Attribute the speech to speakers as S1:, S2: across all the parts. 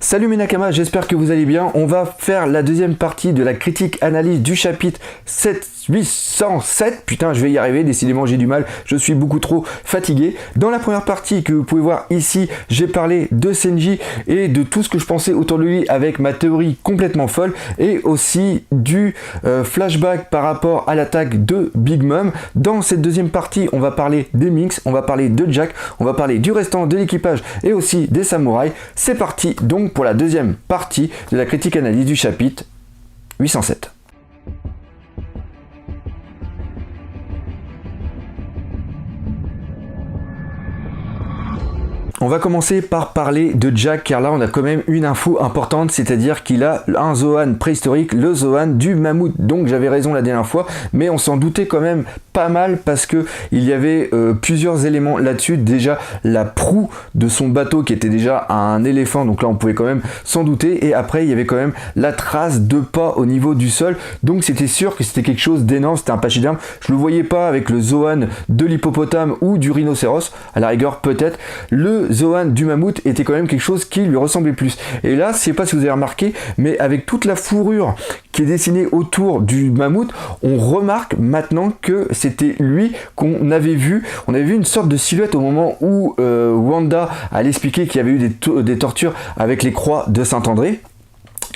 S1: Salut mes Nakamas, j'espère que vous allez bien. On va faire la deuxième partie de la critique analyse du chapitre 807. Putain, je vais y arriver, décidément j'ai du mal, je suis beaucoup trop fatigué. Dans la première partie que vous pouvez voir ici, j'ai parlé de Senji et de tout ce que je pensais autour de lui avec ma théorie complètement folle et aussi du flashback par rapport à l'attaque de Big Mom. Dans cette deuxième partie, on va parler des Minx, on va parler de Jack, on va parler du restant de l'équipage et aussi des samouraïs. C'est parti donc pour la deuxième partie de la critique analyse du chapitre 807. On va commencer par parler de Jack car là on a quand même une info importante, c'est-à-dire qu'il a un Zoan préhistorique, le Zoan du mammouth. Donc j'avais raison la dernière fois, mais on s'en doutait quand même pas mal parce que il y avait plusieurs éléments là-dessus. Déjà la proue de son bateau qui était déjà un éléphant, donc là on pouvait quand même s'en douter. Et après il y avait quand même la trace de pas au niveau du sol, donc c'était sûr que c'était quelque chose d'énorme, c'était un pachyderme. Je le voyais pas avec le Zoan de l'hippopotame ou du rhinocéros, à la rigueur peut-être. Le Zoan du mammouth était quand même quelque chose qui lui ressemblait plus. Et là, je sais pas si vous avez remarqué, mais avec toute la fourrure qui est dessinée autour du mammouth, on remarque maintenant que c'était lui qu'on avait vu. On avait vu une sorte de silhouette au moment où Wanda allait expliquer qu'il y avait eu des tortures avec les croix de Saint-André.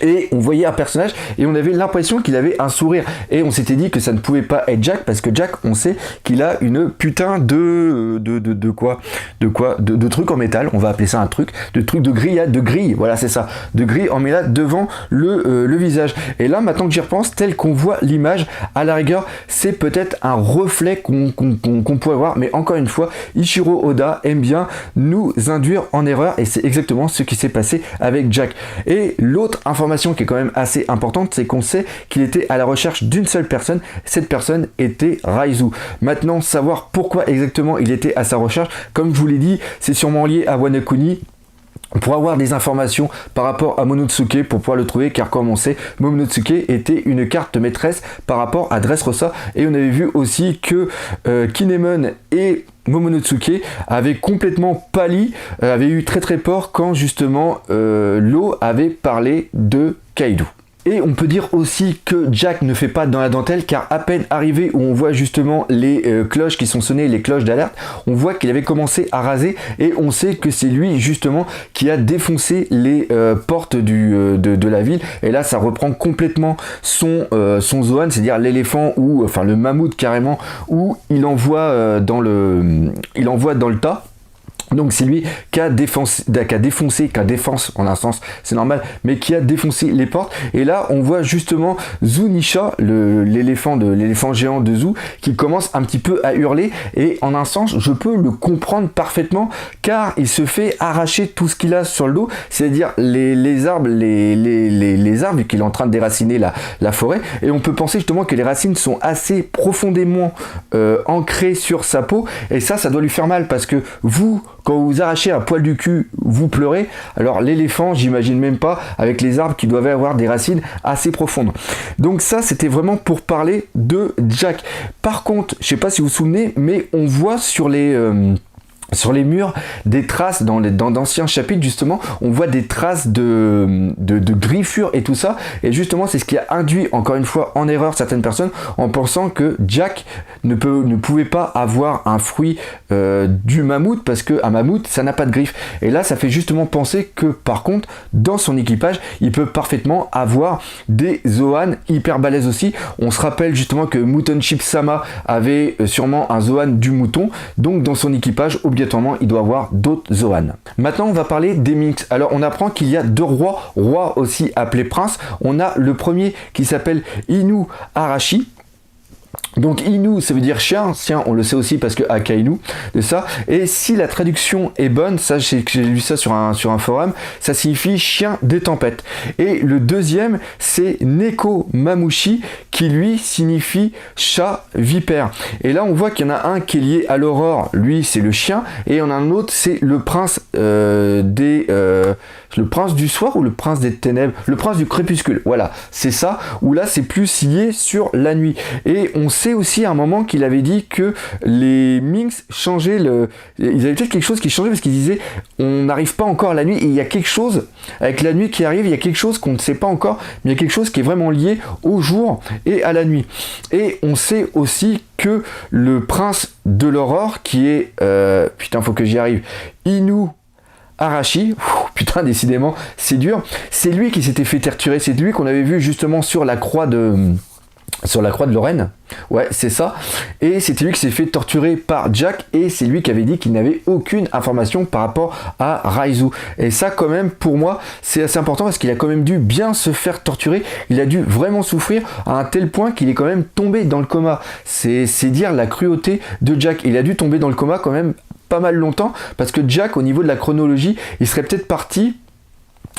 S1: Et on voyait un personnage et on avait l'impression qu'il avait un sourire. Et on s'était dit que ça ne pouvait pas être Jack parce que Jack, on sait qu'il a une putain de truc en métal. On va appeler ça un truc, de grille, voilà c'est ça, de grille en métal devant le visage. Et là, maintenant que j'y repense, tel qu'on voit l'image, à la rigueur, c'est peut-être un reflet qu'on pourrait voir. Mais encore une fois, Ichiro Oda aime bien nous induire en erreur et c'est exactement ce qui s'est passé avec Jack. Et l'autre information qui est quand même assez importante, c'est qu'on sait qu'il était à la recherche d'une seule personne. Cette personne était Raizu. Maintenant, savoir pourquoi exactement il était à sa recherche, comme je vous l'ai dit, c'est sûrement lié à Wano Kuni. Pour avoir des informations par rapport à Momonosuke pour pouvoir le trouver, car comme on sait, Momonosuke était une carte maîtresse par rapport à Dressrosa, et on avait vu aussi que Kinemon et Momonosuke avaient complètement pâli, avaient eu très peur quand justement Law avait parlé de Kaido. Et on peut dire aussi que Jack ne fait pas dans la dentelle, car à peine arrivé où on voit justement les cloches qui sont sonnées, les cloches d'alerte, on voit qu'il avait commencé à raser et on sait que c'est lui justement qui a défoncé les portes de la ville. Et là ça reprend complètement son Zoan, c'est-à-dire l'éléphant ou enfin le mammouth carrément, où il envoie dans le tas. Donc c'est lui qui a défoncé en un sens, c'est normal, mais qui a défoncé les portes. Et là on voit justement Zunisha, l'éléphant géant de Zu, qui commence un petit peu à hurler. Et en un sens je peux le comprendre parfaitement, car il se fait arracher tout ce qu'il a sur le dos, c'est-à-dire les arbres, les arbres, vu qu'il est en train de déraciner la forêt. Et on peut penser justement que les racines sont assez profondément ancrées sur sa peau, et ça doit lui faire mal, parce que quand vous arrachez un poil du cul, vous pleurez. Alors l'éléphant, j'imagine même pas, avec les arbres qui doivent avoir des racines assez profondes. Donc ça, c'était vraiment pour parler de Jack. Par contre, je sais pas si vous vous souvenez, mais on voit sur les murs des traces dans d'anciens chapitres, justement on voit des traces de griffures et tout ça, et justement c'est ce qui a induit encore une fois en erreur certaines personnes en pensant que Jack ne pouvait pas avoir un fruit du mammouth, parce que un mammouth ça n'a pas de griffes. Et là ça fait justement penser que par contre dans son équipage il peut parfaitement avoir des Zoan hyper balèzes aussi. On se rappelle justement que Mouton Chip Sama avait sûrement un Zoan du mouton, donc dans son équipage obligatoirement il doit avoir d'autres Zoan. Maintenant on va parler des Minx. Alors on apprend qu'il y a deux rois aussi appelés princes. On a le premier qui s'appelle Inu Arashi. Donc Inu ça veut dire chien, on le sait aussi parce que Akainu de ça. Et si la traduction est bonne, ça j'ai lu ça sur un forum, ça signifie chien des tempêtes. Et le deuxième c'est Neko Mamushi qui lui signifie chat vipère. Et là on voit qu'il y en a un qui est lié à l'aurore, lui c'est le chien, et on a un autre c'est le prince le prince du soir ou le prince des ténèbres, le prince du crépuscule, voilà, c'est ça, où là c'est plus lié sur la nuit. Et on sait aussi à un moment qu'il avait dit que les Minx changeaient ils avaient peut-être quelque chose qui changeait parce qu'ils disaient on n'arrive pas encore à la nuit et il y a quelque chose avec la nuit qui arrive, il y a quelque chose qu'on ne sait pas encore, mais il y a quelque chose qui est vraiment lié au jour et à la nuit. Et on sait aussi que le prince de l'aurore qui est putain faut que j'y arrive, Inu Arashi, putain décidément c'est dur, c'est lui qui s'était fait torturer, c'est lui qu'on avait vu justement sur la croix de Lorraine, ouais c'est ça, et c'était lui qui s'est fait torturer par Jack, et c'est lui qui avait dit qu'il n'avait aucune information par rapport à Raizu, et ça quand même pour moi c'est assez important parce qu'il a quand même dû bien se faire torturer, il a dû vraiment souffrir à un tel point qu'il est quand même tombé dans le coma, c'est dire la cruauté de Jack, il a dû tomber dans le coma quand même pas mal longtemps, parce que Jack au niveau de la chronologie il serait peut-être parti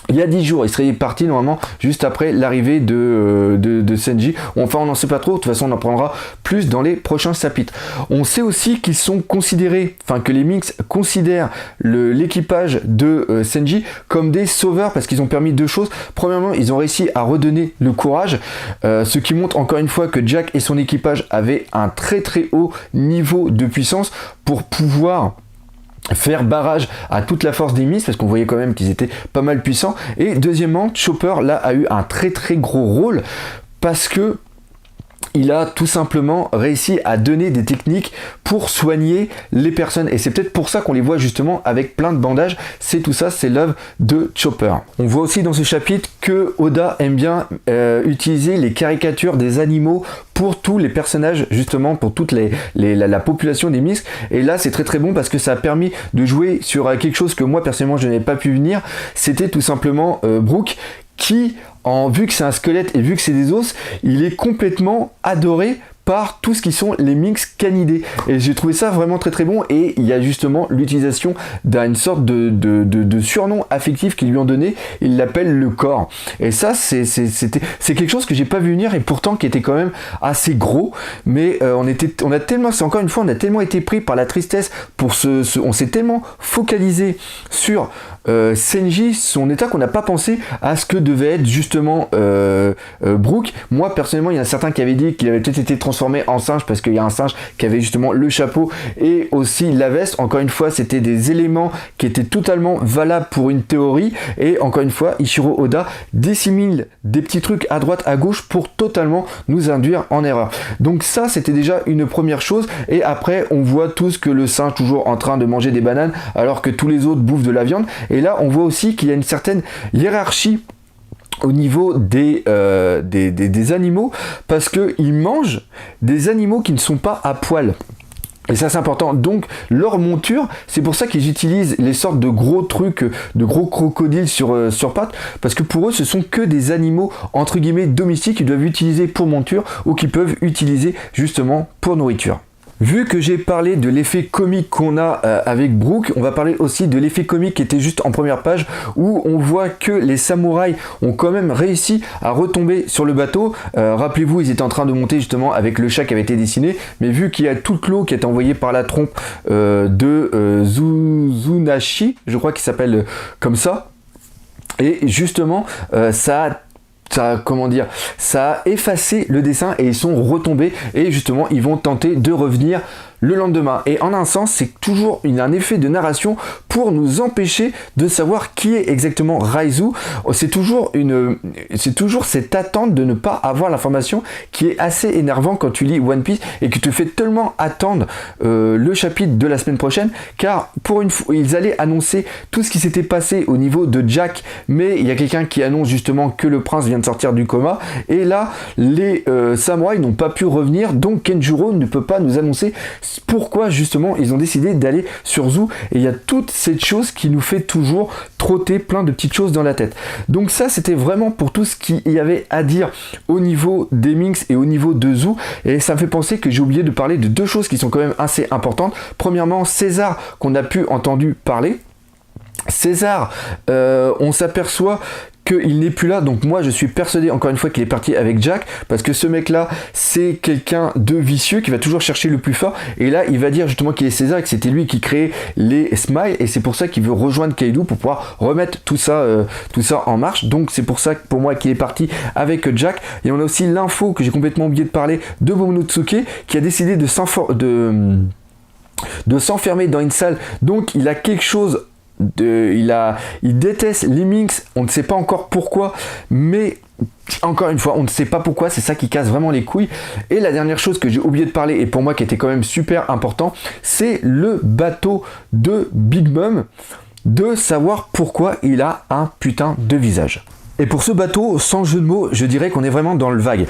S1: il y a 10 jours, il serait parti normalement juste après l'arrivée de Senji. Enfin, on n'en sait pas trop, de toute façon on en prendra plus dans les prochains chapitres. On sait aussi qu'ils sont considérés, enfin que les Minx considèrent l'équipage de Senji comme des sauveurs parce qu'ils ont permis deux choses. Premièrement, ils ont réussi à redonner le courage, ce qui montre encore une fois que Jack et son équipage avaient un très très haut niveau de puissance pour pouvoir faire barrage à toute la force des Minx parce qu'on voyait quand même qu'ils étaient pas mal puissants. Et deuxièmement, Chopper là a eu un très très gros rôle parce que il a tout simplement réussi à donner des techniques pour soigner les personnes. Et c'est peut-être pour ça qu'on les voit justement avec plein de bandages. C'est tout ça, c'est l'œuvre de Chopper. On voit aussi dans ce chapitre que Oda aime bien utiliser les caricatures des animaux pour tous les personnages, justement pour toute la population des Minx. Et là, c'est très très bon parce que ça a permis de jouer sur quelque chose que moi personnellement je n'avais pas pu venir. C'était tout simplement Brook qui, vu que c'est un squelette et vu que c'est des os, il est complètement adoré par tout ce qui sont les Minx canidés. Et j'ai trouvé ça vraiment très très bon, et il y a justement l'utilisation d'une sorte de surnom affectif qu'ils lui ont donné, il l'appelle le corps. Et ça c'est quelque chose que j'ai pas vu venir et pourtant qui était quand même assez gros, mais on a tellement, c'est encore une fois, on a tellement été pris par la tristesse pour on s'est tellement focalisé sur Senji, son état, qu'on n'a pas pensé à ce que devait être justement Brook. Moi personnellement, il y en a certains qui avaient dit qu'il avait peut-être été transformé en singe parce qu'il y a un singe qui avait justement le chapeau et aussi la veste. Encore une fois, c'était des éléments qui étaient totalement valables pour une théorie, et encore une fois, Ichiro Oda dissimule des petits trucs à droite à gauche pour totalement nous induire en erreur. Donc ça, c'était déjà une première chose, et après on voit tous que le singe toujours en train de manger des bananes alors que tous les autres bouffent de la viande, et là on voit aussi qu'il y a une certaine hiérarchie au niveau des animaux, parce qu'ils mangent des animaux qui ne sont pas à poil. Et ça c'est important, donc leur monture, c'est pour ça qu'ils utilisent les sortes de gros trucs, de gros crocodiles sur pattes, parce que pour eux ce sont que des animaux entre guillemets domestiques qu'ils doivent utiliser pour monture ou qu'ils peuvent utiliser justement pour nourriture. Vu que j'ai parlé de l'effet comique qu'on a avec Brook, on va parler aussi de l'effet comique qui était juste en première page, où on voit que les samouraïs ont quand même réussi à retomber sur le bateau. Rappelez-vous, ils étaient en train de monter justement avec le chat qui avait été dessiné, mais vu qu'il y a toute l'eau qui est envoyée par la trompe de Zuzunashi, je crois qu'il s'appelle comme ça, et justement ça a effacé le dessin et ils sont retombés, et justement ils vont tenter de revenir le lendemain. Et en un sens, c'est toujours un effet de narration pour nous empêcher de savoir qui est exactement Raizu. C'est toujours cette attente de ne pas avoir l'information qui est assez énervant quand tu lis One Piece et qui te fait tellement attendre le chapitre de la semaine prochaine, car pour une fois, ils allaient annoncer tout ce qui s'était passé au niveau de Jack, mais il y a quelqu'un qui annonce justement que le prince vient de sortir du coma, et là, les samouraïs n'ont pas pu revenir, donc Kenjuro ne peut pas nous annoncer pourquoi justement ils ont décidé d'aller sur Zou, et il y a toute cette chose qui nous fait toujours trotter plein de petites choses dans la tête. Donc ça c'était vraiment pour tout ce qu'il y avait à dire au niveau des Minx et au niveau de Zou, et ça me fait penser que j'ai oublié de parler de deux choses qui sont quand même assez importantes. Premièrement, César qu'on a pu entendre parler. César, on s'aperçoit qu'il n'est plus là, donc moi je suis persuadé encore une fois qu'il est parti avec Jack, parce que ce mec là c'est quelqu'un de vicieux qui va toujours chercher le plus fort, et là il va dire justement qu'il est César et que c'était lui qui créait les Smiles, et c'est pour ça qu'il veut rejoindre Kaido pour pouvoir remettre tout ça en marche. Donc c'est pour ça pour moi qu'il est parti avec Jack. Et on a aussi l'info que j'ai complètement oublié de parler de Momonosuke qui a décidé de s'enfermer dans une salle, donc il a quelque chose il déteste les Minx, on ne sait pas encore pourquoi, mais encore une fois on ne sait pas pourquoi, c'est ça qui casse vraiment les couilles. Et la dernière chose que j'ai oublié de parler, et pour moi qui était quand même super important, c'est le bateau de Big Mom, de savoir pourquoi il a un putain de visage. Et pour ce bateau, sans jeu de mots, je dirais qu'on est vraiment dans le vague.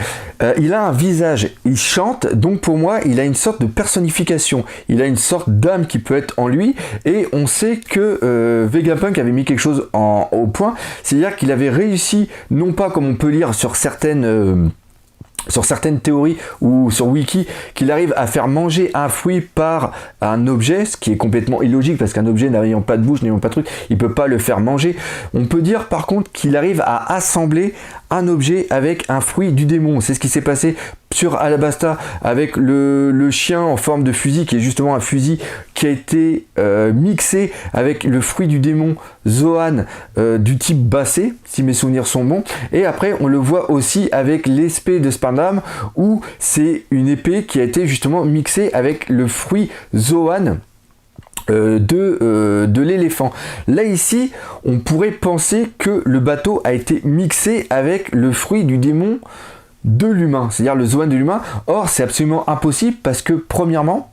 S1: Il a un visage, il chante, donc pour moi, il a une sorte de personnification. Il a une sorte d'âme qui peut être en lui, et on sait que Vegapunk avait mis quelque chose au point, c'est-à-dire qu'il avait réussi, non pas comme on peut lire sur certaines théories ou sur Wiki, qu'il arrive à faire manger un fruit par un objet, ce qui est complètement illogique parce qu'un objet n'ayant pas de bouche, n'ayant pas de truc, il peut pas le faire manger. On peut dire par contre qu'il arrive à assembler un objet avec un fruit du démon. C'est ce qui s'est passé sur Alabasta avec le chien en forme de fusil, qui est justement un fusil qui a été mixé avec le fruit du démon Zoan du type Bassé, si mes souvenirs sont bons. Et après on le voit aussi avec l'épée de Spandam, où c'est une épée qui a été justement mixée avec le fruit Zoan de l'éléphant. Là ici on pourrait penser que le bateau a été mixé avec le fruit du démon de l'humain, c'est-à-dire le Zoan de l'humain. Or c'est absolument impossible parce que premièrement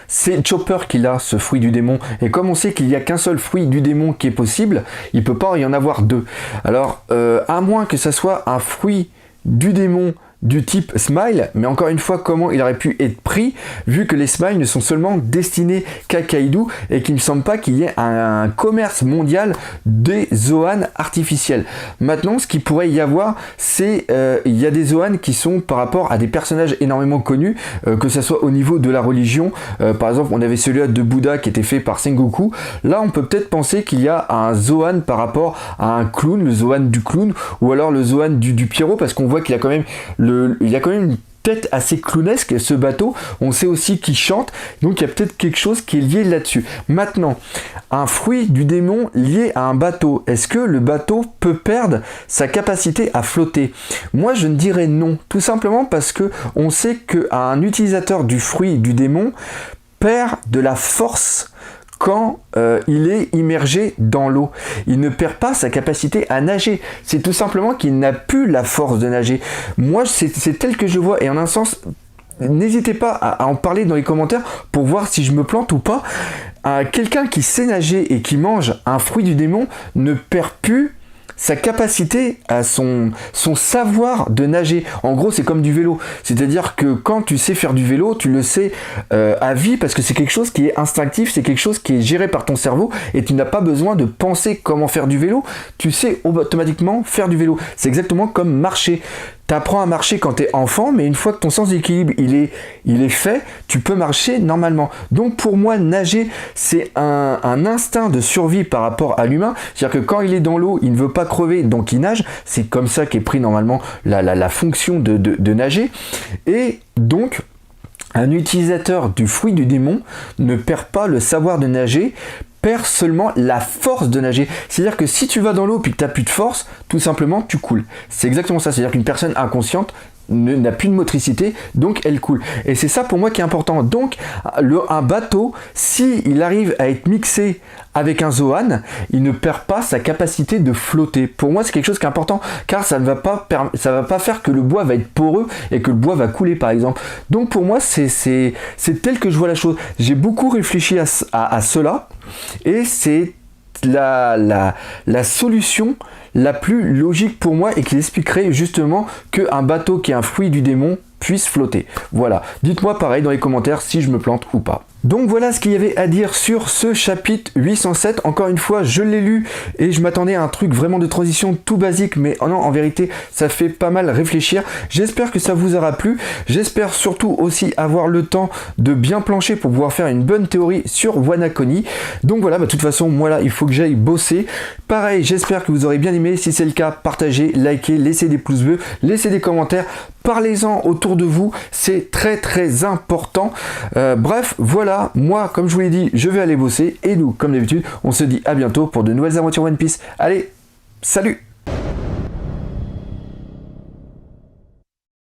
S1: c'est Chopper qui a ce fruit du démon, et comme on sait qu'il n'y a qu'un seul fruit du démon qui est possible, il peut pas y en avoir deux. Alors à moins que ça soit un fruit du démon du type Smile, mais encore une fois, comment il aurait pu être pris, vu que les Smiles ne sont seulement destinés qu'à Kaido, et qu'il ne me semble pas qu'il y ait un commerce mondial des Zoan artificiels. Maintenant, ce qu'il pourrait y avoir, c'est il y a des Zoan qui sont par rapport à des personnages énormément connus, que ce soit au niveau de la religion. Par exemple, on avait celui-là de Bouddha qui était fait par Sengoku. Là, on peut peut-être penser qu'il y a un Zoan par rapport à un clown, le Zoan du clown, ou alors le Zoan du Pierrot, parce qu'on voit qu'il a quand même il a quand même une tête assez clownesque, ce bateau. On sait aussi qu'il chante, donc il y a peut-être quelque chose qui est lié là-dessus. Maintenant, un fruit du démon lié à un bateau, est-ce que le bateau peut perdre sa capacité à flotter? Moi je ne dirais non, tout simplement parce que on sait qu'un utilisateur du fruit du démon perd de la force quand il est immergé dans l'eau. Il ne perd pas sa capacité à nager. C'est tout simplement qu'il n'a plus la force de nager. Moi, c'est tel que je vois. Et en un sens, n'hésitez pas à en parler dans les commentaires pour voir si je me plante ou pas. Quelqu'un qui sait nager et qui mange un fruit du démon ne perd plus sa capacité à son savoir de nager. En gros, c'est comme du vélo. C'est-à-dire que quand tu sais faire du vélo, tu le sais à vie, parce que c'est quelque chose qui est instinctif, c'est quelque chose qui est géré par ton cerveau, et tu n'as pas besoin de penser comment faire du vélo. Tu sais automatiquement faire du vélo. C'est exactement comme marcher. Tu apprends à marcher quand tu es enfant, mais une fois que ton sens d'équilibre il est fait, tu peux marcher normalement. Donc pour moi, nager, c'est un instinct de survie par rapport à l'humain. C'est-à-dire que quand il est dans l'eau, il ne veut pas crever, donc il nage. C'est comme ça qu'est pris normalement la fonction de nager. Et donc, un utilisateur du fruit du démon ne perd pas le savoir de nager, perd seulement la force de nager. C'est-à-dire que si tu vas dans l'eau et que tu n'as plus de force, tout simplement tu coules. C'est exactement ça. C'est-à-dire qu'une personne inconsciente n'a plus de motricité, donc elle coule. Et c'est ça pour moi qui est important. Donc un bateau, s'il arrive à être mixé avec un Zoan, il ne perd pas sa capacité de flotter. Pour moi, c'est quelque chose qui est important, car ça ne va pas faire que le bois va être poreux et que le bois va couler, par exemple. Donc pour moi, c'est tel que je vois la chose. J'ai beaucoup réfléchi à cela, et c'est la solution la plus logique pour moi, et qui expliquerait justement qu'un bateau qui est un fruit du démon puisse flotter. Voilà, dites-moi pareil dans les commentaires si je me plante ou pas. Donc voilà ce qu'il y avait à dire sur ce chapitre 807. Encore une fois, je l'ai lu et je m'attendais à un truc vraiment de transition tout basique, mais non, en vérité, ça fait pas mal réfléchir. J'espère que ça vous aura plu. J'espère surtout aussi avoir le temps de bien plancher pour pouvoir faire une bonne théorie sur Wanakoni. Donc voilà, de toute façon, moi là, il faut que j'aille bosser. Pareil, j'espère que vous aurez bien aimé. Si c'est le cas, partagez, likez, laissez des pouces bleus, laissez des commentaires. Parlez-en autour de vous, c'est très très important. Bref, voilà, moi comme je vous l'ai dit, je vais aller bosser et nous, comme d'habitude, on se dit à bientôt pour de nouvelles aventures One Piece. Allez, salut!